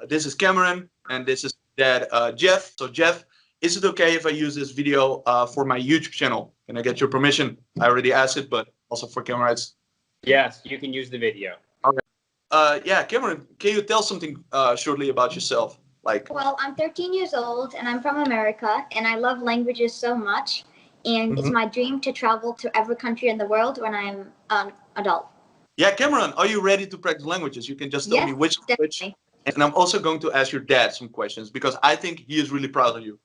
this is Cameron, and this is Dad, Jeff. So Jeff, is it okay if I use this video for my YouTube channel? Can I get your permission? I already asked it, but also for camera rights. Yes, you can use the video. Okay. Yeah, Cameron, can you tell something shortly about yourself? Well, I'm 13 years old, and I'm from America, and I love languages so much. And it's my dream to travel to every country in the world when I'm an adult. Yeah, Cameron, are you ready to practice languages? You can just tell me which language. And I'm also going to ask your dad some questions because I think he is really proud of you.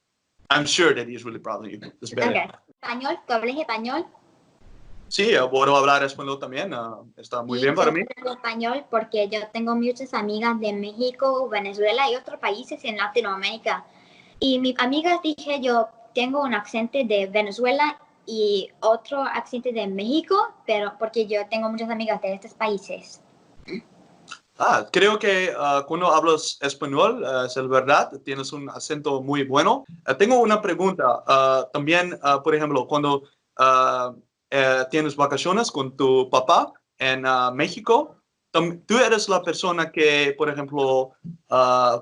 I'm sure that he is really proud of you. Okay. Español, ¿tú hablas español? Sí, puedo hablar español también. Está muy bien para mí. Yo hablo español porque yo tengo muchas amigas de México, Venezuela y otros países en Latinoamérica. Y mis amigas dije yo tengo un acento de Venezuela y otro acento de México, pero porque yo tengo muchas amigas de estos países. Creo que cuando hablas español, es verdad, tienes un acento muy bueno. Tengo una pregunta. También, por ejemplo, cuando tienes vacaciones con tu papá en México, ¿tú eres la persona que, por ejemplo,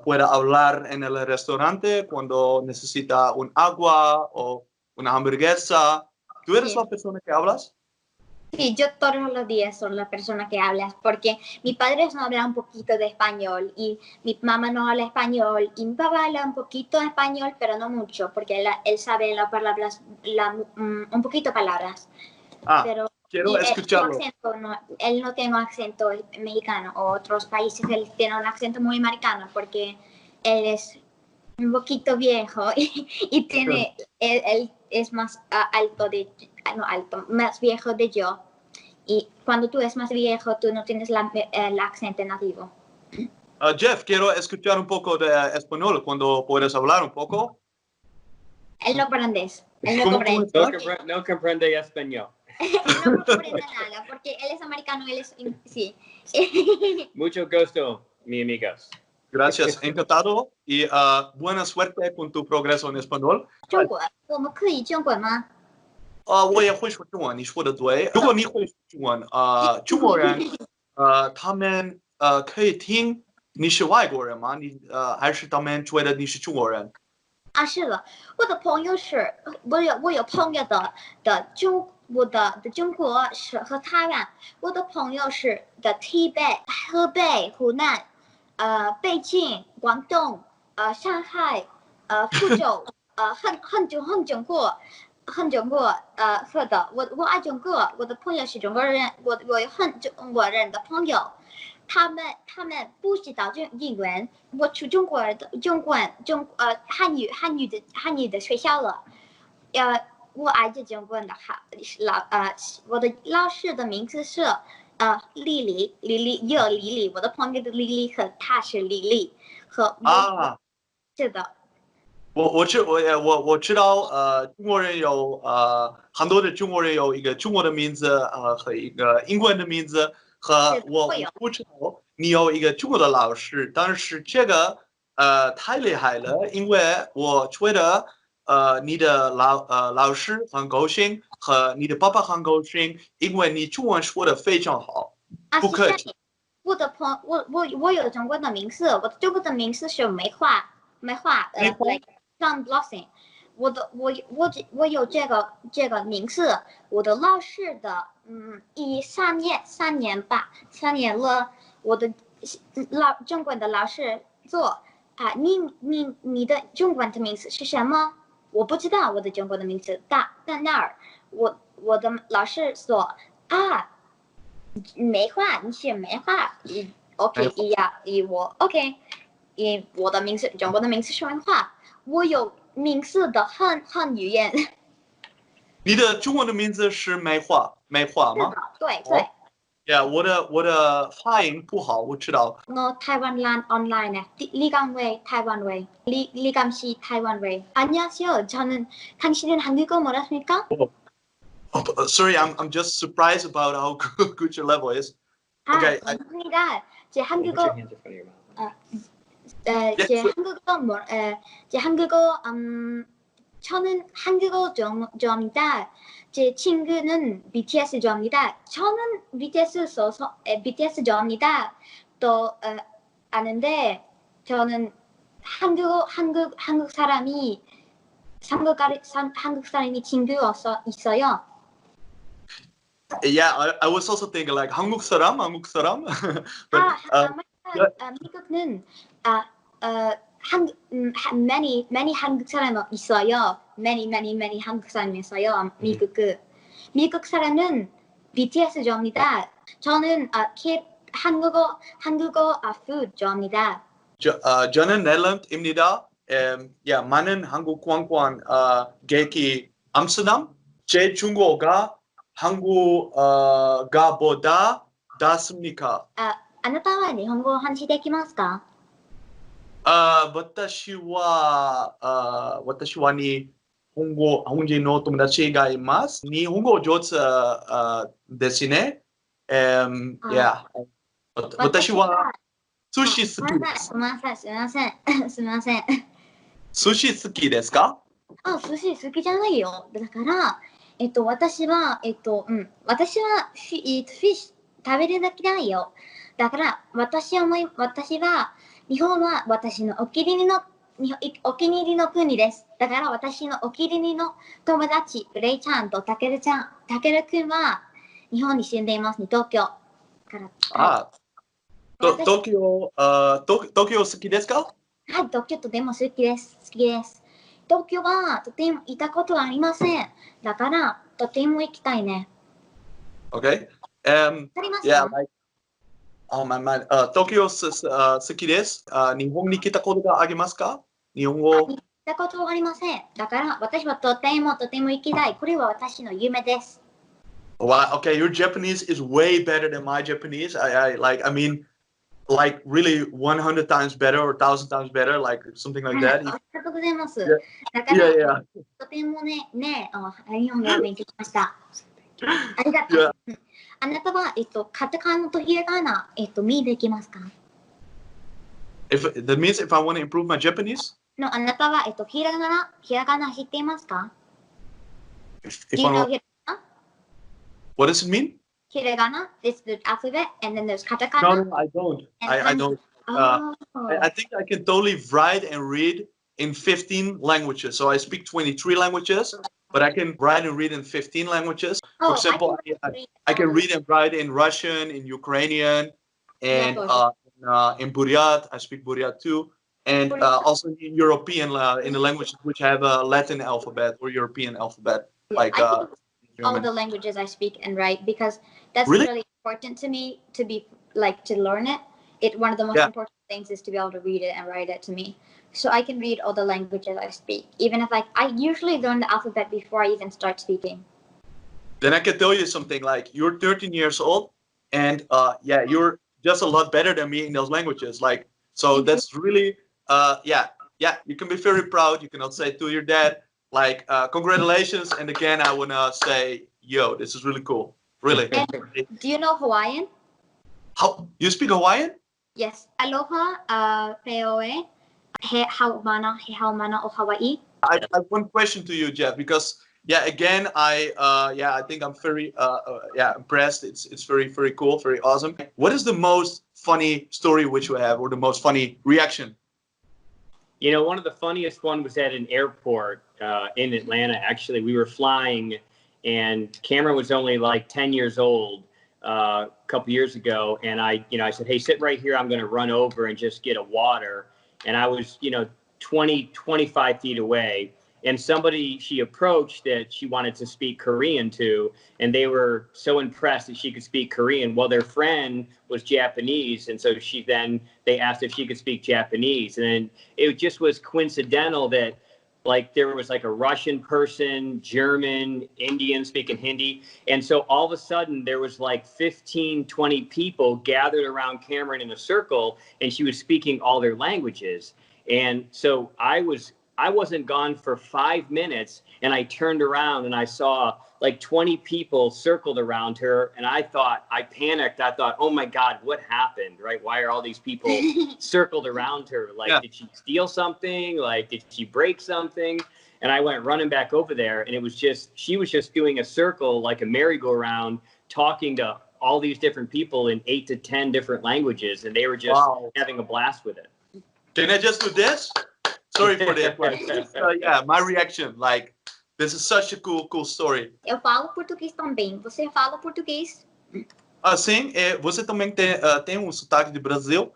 pueda hablar en el restaurante cuando necesita un agua o una hamburguesa? ¿Tú eres la persona que hablas? Sí, yo todos los días soy la persona que habla, porque mi padre no habla un poquito de español y mi mamá no habla español y mi papá habla un poquito de español, pero no mucho, porque él sabe las palabras, un poquito palabras. Pero quiero escucharlo. Él no tiene un acento mexicano o otros países, él tiene un acento muy americano porque él es un poquito viejo y tiene, él es más más viejo de yo. Y cuando tú eres más viejo, tú no tienes el acento nativo. Jeff, quiero escuchar un poco de español cuando puedes hablar un poco. Él no aprende. No comprende español. No comprende nada, porque él es americano, sí. Mucho gusto, mi amigos. Gracias, encantado y buena suerte con tu progreso en español. 中国，我们可以中文吗？我也会说中文，你说的对。如果你会说中文，中国人，他们可以听你是外国人吗？还是他们觉得你是中国人？是的，我的朋友是，我有朋友我的中国是和台湾，我的朋友是的台北、河北、湖南，北京、广东，上海，福州，很中国。是的，我爱中国，我的朋友是中国人，我有很中国人的朋友，他们不知道英文，我去中国汉语的学校了，我爱这中国的我的老师的名字是丽丽，我的朋友的丽丽和她是丽丽和是的。我知道，中国人有很多的中国人有一个中国的名字和一个英文的名字，和我不知道你有一个中国的老师，但是这个太厉害了，因为我觉得你的老师很高兴，和你的爸爸很高兴，因为你中文说的非常好，不客气。我有中国的名字，我的中国的名字是梅花Sun Blossom， 我有这个名字，我的老师的3年了，我的中文的老师做你的中文的名字是什么？我不知道我的中国的名字，但那儿我的老师说梅花，你是梅花，OK 我 OK， 我的名字中国的名字是梅花。我有名字的汉语言。你的中文的名字是梅花吗？对。Yeah， 我的发音不好，我知道。我台湾란 online 리강웨이 타이완웨이 리감시 타이완웨이. 안녕하세요. 당신은 한국어 못하십니까? Sorry, I'm just surprised about how good your level is. Okay. 감사합니다. 제 한국어 저는 한국어 좋아합니다. 제 친구는 BTS 좋아합니다. 저는 BTS 좋아합니다. 또 아는데 저는 한국 사람이 한국 사람이 친구가 있어요. Yeah, I was also thinking like 한국 사람. But 미국은 many 한국 사람 있어요. many 한국 사람 있어요. 미국 사람은 BTS 좋아합니다. 저는 한국어 food 좋아합니다. 저는 네덜란드입니다. Yeah, 많은 한국 관광 계획이 암스테르담. 제 중국어가 한국어가보다 낫습니까? あなたは日本語を話しできますか？私は日本人の友達がいます。日本語上手ですね。Yeah. 私は寿司好きです。すみません。寿司好きですか？寿司好きじゃないよ。だから、私はフィッシュ食べるだけないよ。だから私は日本は私のお気に入りの国です。だから私のお気に入りの友達、レイちゃんとタケルくんは日本に住んでいますね、東京から。東京好きですか？はい、東京とても好きです。東京はとても行ったことがありません。だからとても行きたいね。Okay. わかりますか？ Yeah, like, oh my mind. 東京好きです。日本に来たことがありますか？日本語。行ったことがありません。だから私はとても行きたい。これは私の夢です。Wow. Okay, your Japanese is way better than my Japanese. I mean, like really 100 times better or 1,000 times better, like something like that. ありがとうございます。だから、とてもね、日本語を勉強しました。ありがとう。あなたは、カタカナとひらがな、見できますか？ That means if I want to improve my Japanese? あなたは、ひらがな知っていますか？ What does it mean? Hiragana is the alphabet, and then there's katakana. No, I don't. I don't. I think I can totally write and read in 15 languages. So I speak 23 languages, but I can write and read in 15 languages. For example, I can read and write in Russian, in Ukrainian, and in Buryat. I speak Buryat too. And also in European, in the languages which have a Latin alphabet or European alphabet. Like all the languages I speak and write, because that's really important to me to learn it. One of the most important things is to be able to read it and write it to me. So I can read all the languages I speak, even if I usually learn the alphabet before I even start speaking. Then I can tell you something, like you're 13 years old and you're just a lot better than me in those languages. Like, so that's really, you can be very proud. You can say to your dad, like, congratulations. And again, I want to say, yo, this is really cool. Really. And do you know Hawaiian? How you speak Hawaiian? Yes. Aloha, Peoe, he haumana o Hawaii. I have one question to you, Jeff, because again, I think I'm very impressed. It's very, very cool, very awesome. What is the most funny story which you have, or the most funny reaction? You know, one of the funniest one was at an airport in Atlanta. Actually, we were flying, and Cameron was only like 10 years old a couple years ago. And I said, hey, sit right here. I'm going to run over and just get a water. And I was, 20, 25 feet away. And somebody she approached that she wanted to speak Korean to, and they were so impressed that she could speak Korean. Well, their friend was Japanese, and so they asked if she could speak Japanese. And then it just was coincidental that there was a Russian person, German, Indian speaking Hindi. And so all of a sudden there was 15, 20 people gathered around Cameron in a circle, and she was speaking all their languages. And so I wasn't gone for 5 minutes, and I turned around and I saw 20 people circled around her, and I panicked. I thought, oh my God, what happened, right? Why are all these people circled around her? Did she steal something? Did she break something? And I went running back over there, and she was just doing a circle, like a merry-go-round, talking to all these different people in 8 to 10 different languages, and they were just having a blast with it. Can I just do this? Sorry for that. Yeah, my reaction. Like, this is such a cool story. Eu falo português também. Você fala português? Sim, você também tem um sotaque de Brasil.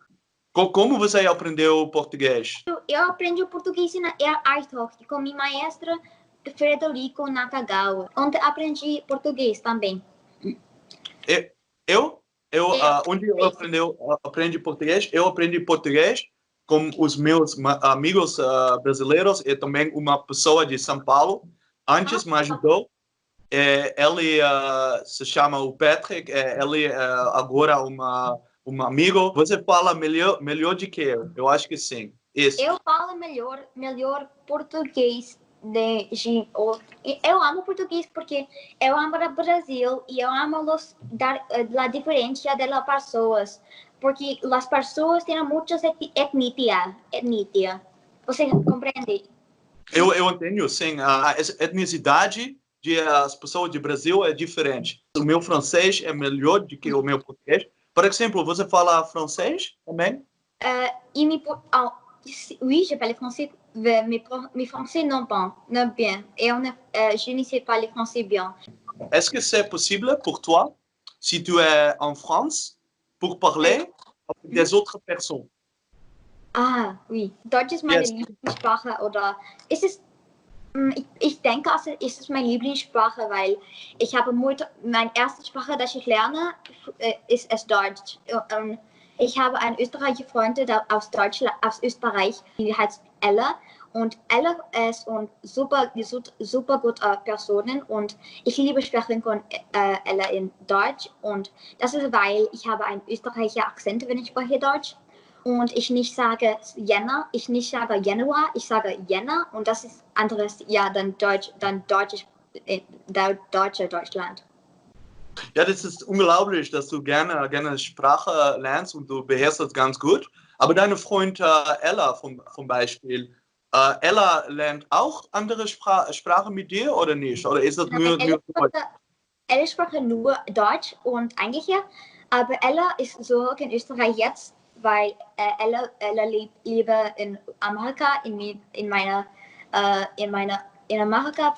Como você aprendeu português? Eu aprendi português na iTalk com minha maestra Frederico Nakagawa, onde aprendi português também. Onde eu aprendi português? Eu aprendi português com os meus amigos brasileiros e também uma pessoa de São Paulo. Antes me ajudou. Ele se chama o Patrick. Ele agora um amigo. Você fala melhor do que eu? Eu acho que sim. Isso. Eu falo melhor português. Eu amo português porque eu amo o Brasil e eu amo a diferença das pessoas. Porque as pessoas têm muitas etnias. Você compreende? Eu entendo, sim. A etnicidade das pessoas do Brasil é diferente. O meu francês é melhor do que o meu português. Por exemplo, você fala francês também? Oui, je parle français, mais français non bien. Je ne sais pas le français bien. Est-ce que c'est possible pour toi, si tu es en France, pour parler avec des autres personnes? Ah, oui. Deutsch ist meine Lieblingssprache oder ist es? Ich denke, es ist meine Lieblingssprache, weil meine erste Sprache, die ich lerne, ist Deutsch. Ich habe eine österreichische Freundin aus Österreich, die heißt Ella. Und Ella ist super gute Person und ich liebe Sprechen von Ella in Deutsch. Und das ist, weil ich habe einen österreichischen Akzent, wenn ich spreche Deutsch. Und ich nicht sage Jänner, ich nicht sage Januar, ich sage Jänner. Und das ist anderes, ja, dann deutsche Deutschland. Ja, das ist unglaublich, dass du gerne Sprache lernst und du beherrschst das ganz gut. Aber deine Freund Ella zum Beispiel, Ella lernt auch andere Sprachen mit dir oder nicht? Oder ist das nur Deutsch? Ella spricht nur Deutsch und eigentlich ja. Aber Ella ist zurück in Österreich jetzt, weil Ella lebt in Amerika, in Amerika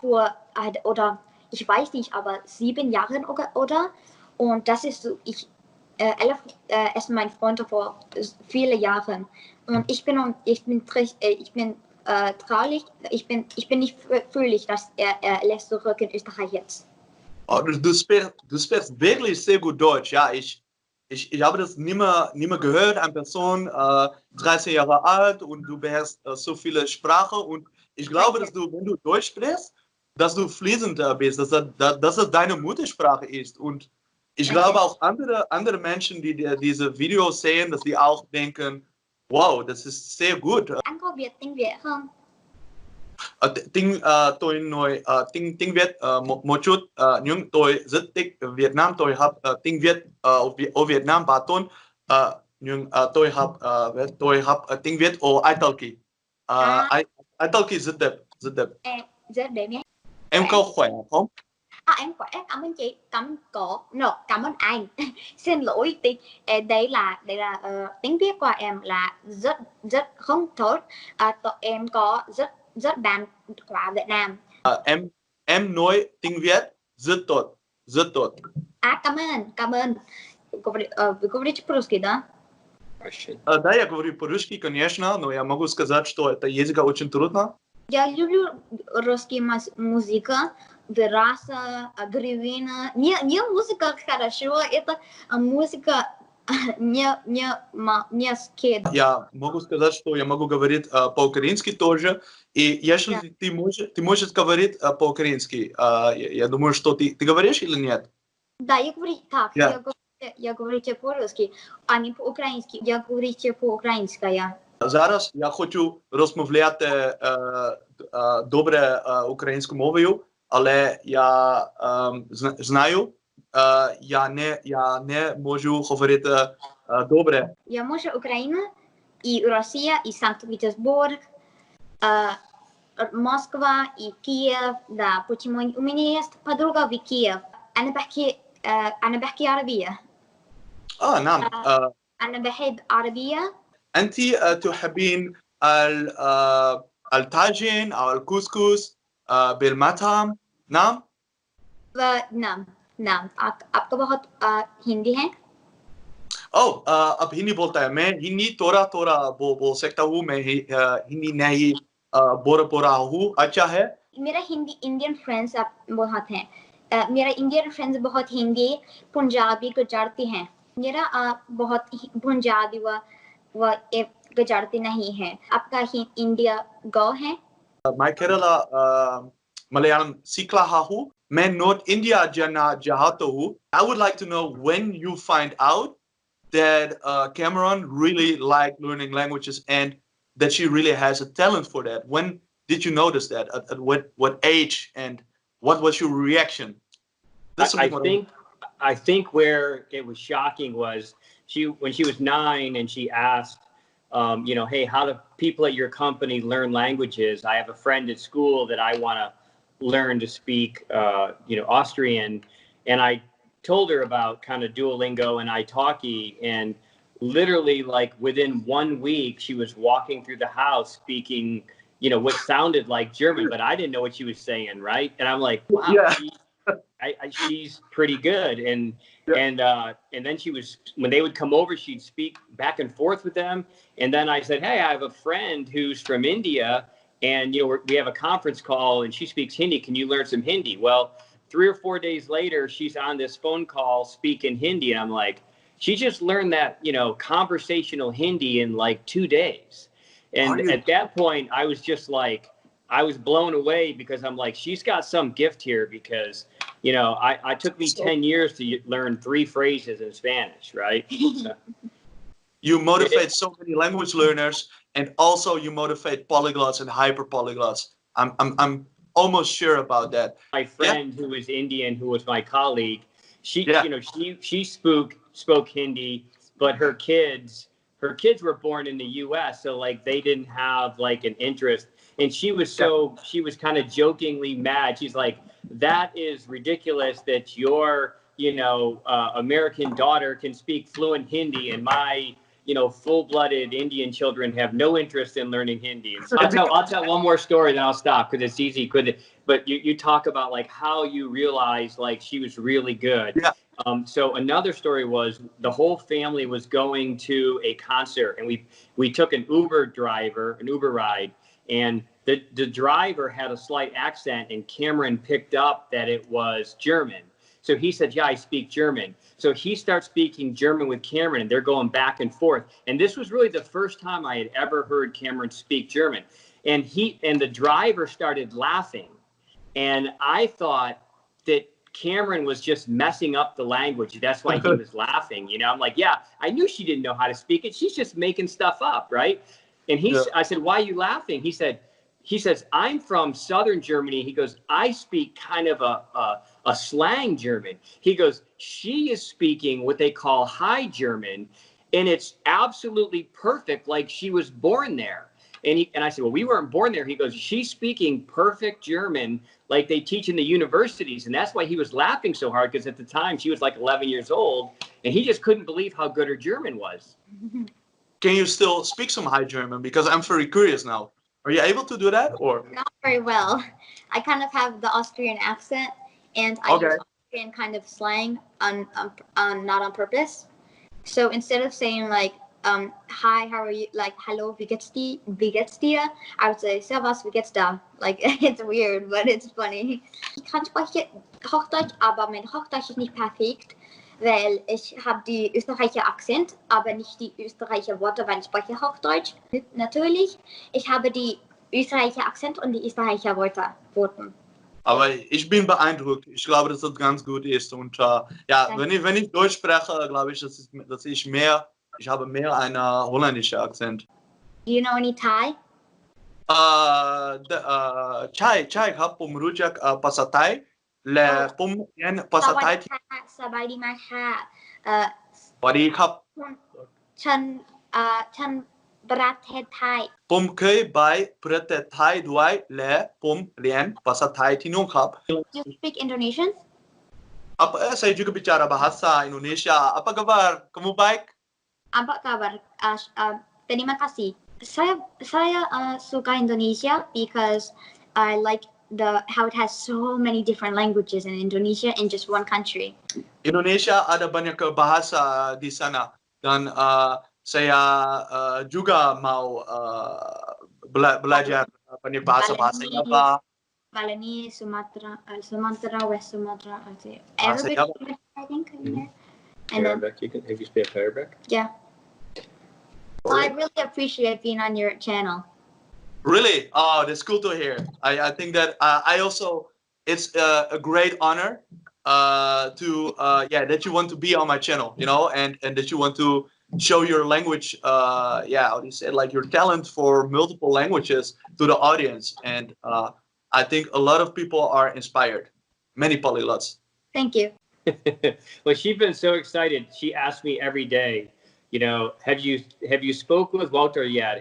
oder ich weiß nicht, aber 7 Jahre oder. Und das ist so, Ella ist mein Freund vor vielen Jahren. Und ich bin traurig, ich bin nicht fröhlich, dass er lässt zurück in Österreich jetzt. Oh, du sprichst wirklich sehr gut Deutsch. Ja, ich habe das nie mehr gehört. Eine Person, 13 Jahre alt und du beherrschst so viele Sprachen. Und ich glaube, dass du, wenn du Deutsch sprichst, dass du fließend bist, dass das deine Muttersprache ist. Und ich glaube auch andere Menschen, die diese Videos sehen, dass die auch denken, wow, das ist sehr gut. Anh có Việt tiếng Việt không? Tiếng Việt một chút, nhưng tôi rất thích Việt Nam. Tôi học tiếng Việt ở Việt Nam 3 tuần, nhưng tôi học tiếng Việt ở Italki. Italki rất đẹp. Rất đẹp nhé. Em có khỏe không? Em khỏe, cảm ơn chị, cảm ơn anh. Xin lỗi, đây là tiếng Việt của em là rất không tốt. Em có rất bạn qua Việt Nam. Em nói tiếng Việt rất tốt. Cảm ơn. Вы говорите по-русски, да? Да, я говорю по-русски, конечно, но я могу сказать, что это язык очень трудно. Я люблю русскую музыку, Вераса, Гривина. Не музыка хорошо, это музыка не скид. Я могу сказать, что я могу говорить по-украински тоже. И если ты можешь говорить по-украински, я думаю, что ты говоришь или нет? Да, я говорю так. Я говорю по-русски, а не по-украински. Я говорю по-украински. Зараз я хочу розмовляти добре українською мовою, але я знаю, я не можу говорити добре. Я можу Україна, і Росія, і Санкт-Петербург, Москва, і Київ. Да, почему у меня есть подруга в Киев. أنا بحكي عربية. نعم. أنا بحب عربية. أنت تحبين الطاجين أو الكسكس بالمطعم؟ نعم؟ नाम नाम आपका बहुत हिंदी है अब हिंदी बोलता है मैं हिंदी थोड़ा थोड़ा बोल सकता हूँ मैं हिंदी नहीं बोल रहा हूँ अच्छा है मेरा हिंदी इंडियन फ्रेंड्स बहुत हैं मेरा इंडियन फ्रेंड्स बहुत हिंदी पंजाबी गुजराती हैं मेरा बहुत पंजाबी व गुजराती नहीं है आपका इंडिया गो है मैं केरला मलयालम सीख रहा हूँ मैं नॉर्थ इंडिया जाना चाहता हूँ I would like to know when you find out that Cameron really liked learning languages and that she really has a talent for that. When did you notice that? At what age and what was your reaction? I think where it was shocking was when she was 9 and she asked, hey, how do people at your company learn languages? I have a friend at school that I want to learn to speak, Austrian, and I told her about kind of Duolingo and Italki, and literally like within 1 week she was walking through the house speaking what sounded like German, but I didn't know what she was saying, right? And I'm like, wow, yeah. She's pretty good. And then she was, when they would come over, she'd speak back and forth with them. And then I said, hey, I have a friend who's from India, and we have a conference call and she speaks Hindi. Can you learn some Hindi? Well, 3 or 4 days later, she's on this phone call speaking Hindi. And I'm like, she just learned that, conversational Hindi in like 2 days. And at that point, I was just like, I was blown away because I'm like, she's got some gift here because, I took me 10 years to learn 3 phrases in Spanish, right? So. You motivate so many language learners, and also you motivate polyglots and hyper polyglots. I'm almost sure about that. My friend who was Indian, who was my colleague, she spoke Hindi, but her kids were born in the U.S., so like they didn't have like an interest. And she was kind of jokingly mad. She's like, that is ridiculous that your American daughter can speak fluent Hindi, and my full-blooded Indian children have no interest in learning Hindi. And so I'll tell one more story, then I'll stop because it's easy. But you talk about like how you realize like she was really good. Yeah. So another story was the whole family was going to a concert, and we took an Uber ride, and the driver had a slight accent, and Cameron picked up that it was German. So he said, yeah, I speak German. So he starts speaking German with Cameron, and they're going back and forth. And this was really the first time I had ever heard Cameron speak German. And the driver started laughing. And I thought that Cameron was just messing up the language. That's why he was laughing. I'm like, yeah, I knew she didn't know how to speak it. She's just making stuff up, right? And I said, why are you laughing? He says, I'm from Southern Germany. He goes, I speak kind of a slang German. He goes, she is speaking what they call High German, and it's absolutely perfect, like she was born there. And I said, well, we weren't born there. He goes, she's speaking perfect German like they teach in the universities. And that's why he was laughing so hard, because at the time she was like 11 years old, and he just couldn't believe how good her German was. Can you still speak some High German? Because I'm very curious now. Are you able to do that, or? Not very well. I kind of have the Austrian accent, and I use Austrian kind of slang not on purpose. So instead of saying like, hi, how are you? Like, hello, wie geht's dir? I would say, servus, wie geht's da? Like, it's weird, but it's funny. Ich kann sprechen Hochdeutsch, aber mein Hochdeutsch ist nicht perfekt, weil ich habe die österreichische Akzent, aber nicht die österreichische Worte, weil ich spreche Hochdeutsch. Natürlich, ich habe die österreichische Akzent und die österreichische Worte. Aber ich bin beeindruckt. Ich glaube, dass das ganz gut ist. Und wenn ich Deutsch spreche, glaube ich, ich habe mehr einen holländischen Akzent. Do you know any Thai? Chaiครับผมรู้จักภาษาไทยและผมเรียนภาษาไทยที่สบายดีมากค่ะสวัสดีครับฉันประเทศไทยผมเคยไปประเทศไทยด้วยและผมเรียนภาษาไทยที่นู่นครับ You speak Indonesian? Saya juga bicara bahasa Indonesia. Apa kabar? Kamu baik? Apa kabar? Terima kasih. Saya suka Indonesia because I like how it has so many different languages in Indonesia in just one country. Indonesia ada banyak bahasa di sana dan saya juga mau belajar banyak bahasa-bahasanya apa. Balinese, Sumatra, West Sumatra, Bahasa Arabic, apa? I think. Mhm. And then, Arabic, have you speak Arabic? yeah. I really appreciate being on your channel. Really? Oh, that's cool to hear. I think that I also, it's a great honor that you want to be on my channel, you know, and that you want to show your language, how do you say, like your talent for multiple languages to the audience. And I think a lot of people are inspired, many polyglots. Thank you. Well, she's been so excited. She asks me every day, you know, have you spoken with Walter yet?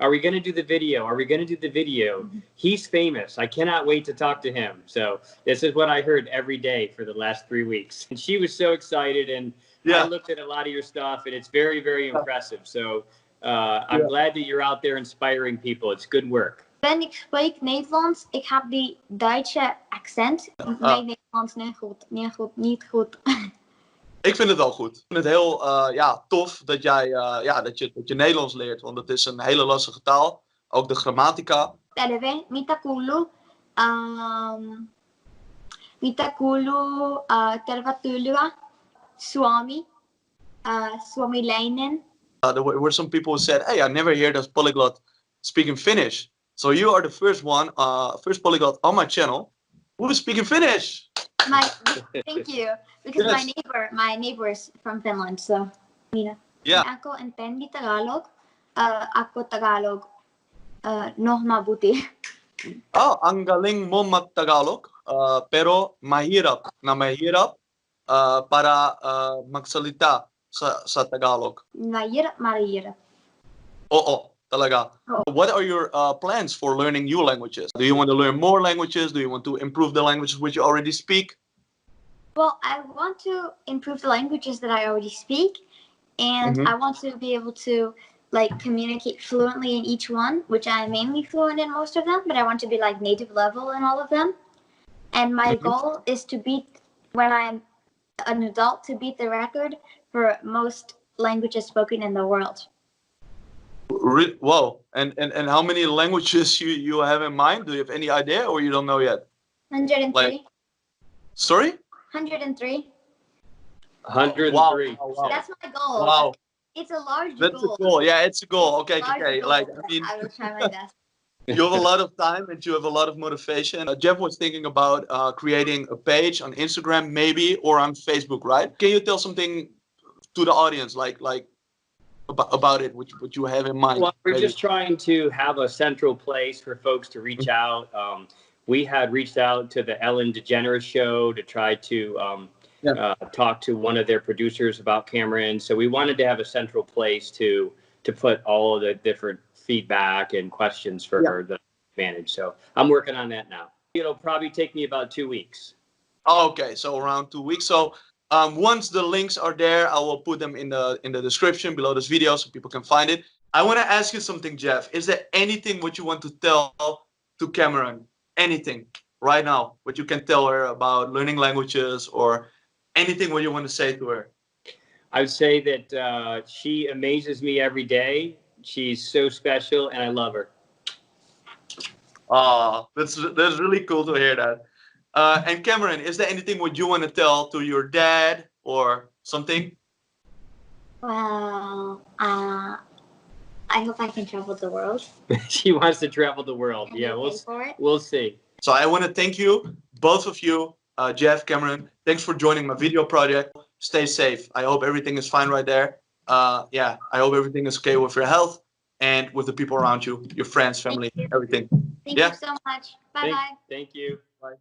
Are we going to do the video? Are we going to do the video? He's famous. I cannot wait to talk to him. So this is what I heard every day for the last 3 weeks. And she was so excited. And I looked at a lot of your stuff and it's very, very impressive. So I'm glad that you're out there inspiring people. It's good work. Ik spreek Nederlands. Ik heb die Duitse accent. Mijn Nederlands niet goed. Ik vind het wel goed. Ik vind het heel tof dat jij dat je Nederlands leert, want het is een hele lastige taal. Ook de grammatica. Mitä kuuluu? Tervetuloa Suomi. Suomilainen. There were some people who said, "Hey, I never hear this polyglot speaking Finnish." So you are the first first polyglot on my channel who is speaking Finnish. Thank you. Because my neighbor is from Finland, so Yeah. Ako entendi Tagalog. Ako Tagalog mabuti. Oh, ang galing mo mag-Tagalog, pero mahirap para magsalita sa Tagalog. Mahirap. Oo, talaga. What are your plans for learning new languages? Do you want to learn more languages? Do you want to improve the languages which you already speak? Well, I want to improve the languages that I already speak, and I want to be able to communicate fluently in each one, which I'm mainly fluent in most of them, but I want to be native level in all of them. And my goal is to beat, when I'm an adult, to beat the record for most languages spoken in the world. Wow. And how many languages you have in mind? Do you have any idea, or you don't know yet? 103. Sorry? 103. 103. Wow. That's my goal. Wow. It's a large That's goal. a goal. Yeah, it's a goal. Okay. Goal, I mean, I will try my best. you have a lot of time and you have a lot of motivation. Jeff was thinking about creating a page on Instagram, maybe, or on Facebook, right? Can you tell something to the audience, about it, what you have in mind? Well, we're just trying to have a central place for folks to reach out. We had reached out to the Ellen DeGeneres show to try to talk to one of their producers about Cameron. So we wanted to have a central place to put all of the different feedback and questions for her to manage. So I'm working on that now. It'll probably take me about 2 weeks. Okay, so around 2 weeks. So once the links are there, I will put them in the description below this video so people can find it. I want to ask you something, Jeff. Is there anything what you want to tell to Cameron? Anything right now, what you can tell her about learning languages, or anything what you want to say to her? I would say that she amazes me every day. She's so special, and I love her. Oh, that's really cool to hear that. And Cameron, is there anything what you want to tell to your dad or something? Well, I hope I can travel the world. She wants to travel the world. Yeah, we'll see. So I want to thank you, both of you, Jeff, Cameron. Thanks for joining my video project. Stay safe. I hope everything is fine right there. I hope everything is okay with your health and with the people around you, your friends, family, everything. Thank you so much. Bye-bye. Thank you. Bye.